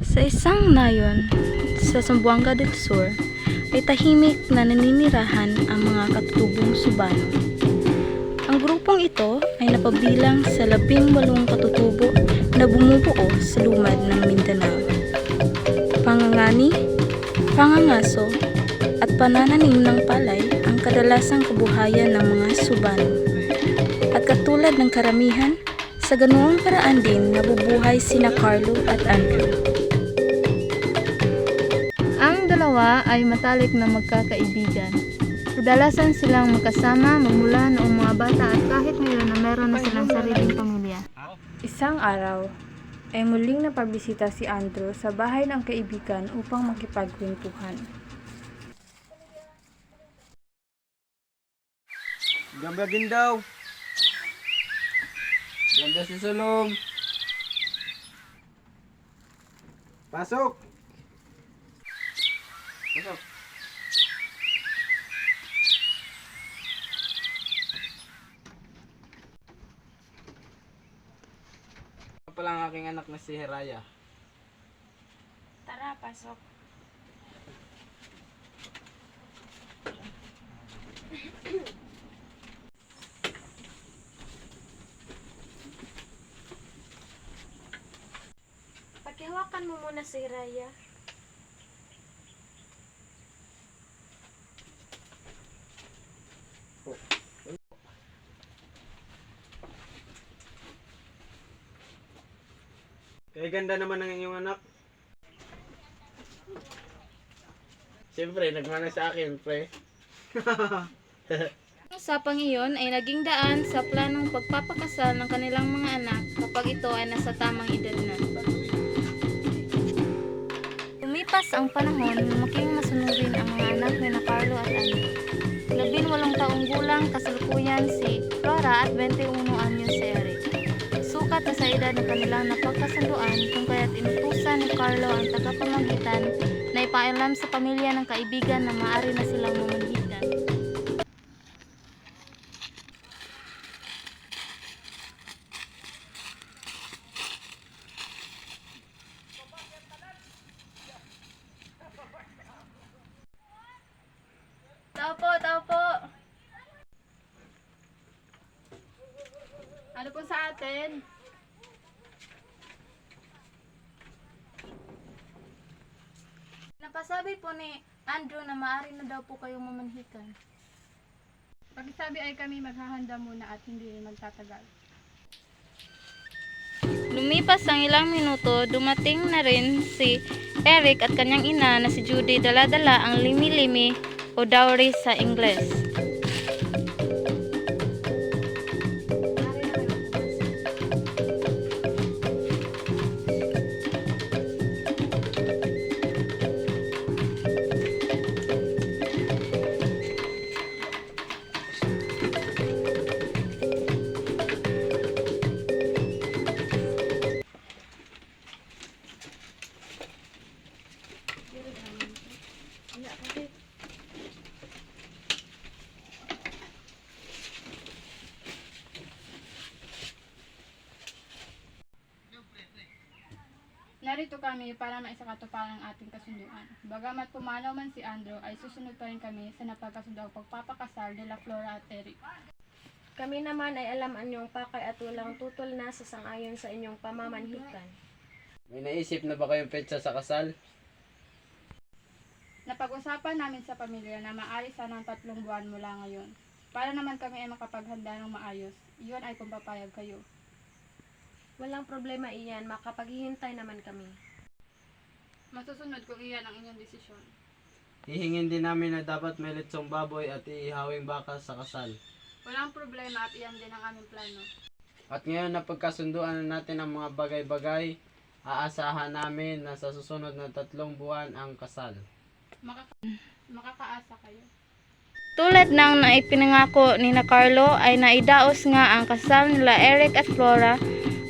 Sa isang nayon sa Zamboanga del Sur ay tahimik na naninirahan ang mga katutubong Subano. Ang grupong ito ay napabilang sa 18 katutubo na bumubuo sa lumad ng Mindanao. Pangangani, pangangaso, at panananim ng palay ang kadalasang kabuhayan ng mga Subano. At katulad ng karamihan, sa ganoong paraan din nabubuhay sina Carlo at Andrew. Ang dalawa ay matalik na magkakaibigan. Kadalasan silang magkasama magmula noong mga bata at kahit ngayon na meron na silang sariling pamilya. Isang araw ay muling napagbisita si Andrew sa bahay ng kaibigan upang makipagkwentuhan. Gambagin daw. Ganda si Sulong. Pasok. Pasok. Ito pala ang aking anak na si Heraya. Tara, pasok. Pakihawakan mo muna si Raya. Kaya ganda naman ng inyong anak. Siyempre, nagmana sa akin, pre. Ang usapang iyon ay naging daan sa planong pagpapakasal ng kanilang mga anak kapag ito ay nasa tamang edad na. Lumipas ang panahon, lumaking masunurin ang mga anak ni Carlo at Andrew. 18 taong gulang kasalukuyan si Flora at 21 anyos si Eric. Sukat na sa edad ng kanilang napagkasunduan kung kaya't inutusan ni Carlo ang tagapamagitan na ipaalam sa pamilya ng kaibigan na maaari na silang mamanhikan. Tao po. Ano po sa atin? Napasabi po ni Andrew na maaari na daw po kayong mamanhikan. Pagsabi ay kami maghahanda muna at hindi magtatagal. Lumipas ang ilang minuto, dumating na rin si Eric at kanyang ina na si Judy, dala-dala ang limi-limi o dowry sa Ingles. Narito kami para maisakatuparan ang ating kasunduan. Bagamat pumanaw man si Andrew, ay susunod pa rin kami sa napagkasundaang pagpapakasal nila Flora at Eric. Kami naman ay alam anyong pakay at walang tutol na sa sangayon sa inyong pamamanhikan. May naisip na ba kayong petsa sa kasal? Napag-usapan namin sa pamilya na maaari sanang 3 buwan mula ngayon. Para naman kami ay makapaghanda ng maayos, iyon ay kung papayag kayo. Walang problema iyan, makapaghihintay naman kami. Masusunod kung iyan ang inyong desisyon. Hihingin din namin na dapat may litsong baboy at iihawing baka sa kasal. Walang problema at iyan din ang aming plano. At ngayon na pagkasunduan na natin ang mga bagay-bagay, aasahan namin na sa susunod na 3 buwan ang kasal. Makakaasa kayo. Tulad ng naipinangako ni Carlo ay naidaos nga ang kasal nila Eric at Flora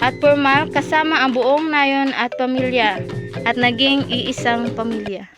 at formal kasama ang buong nayon at pamilya at naging iisang pamilya.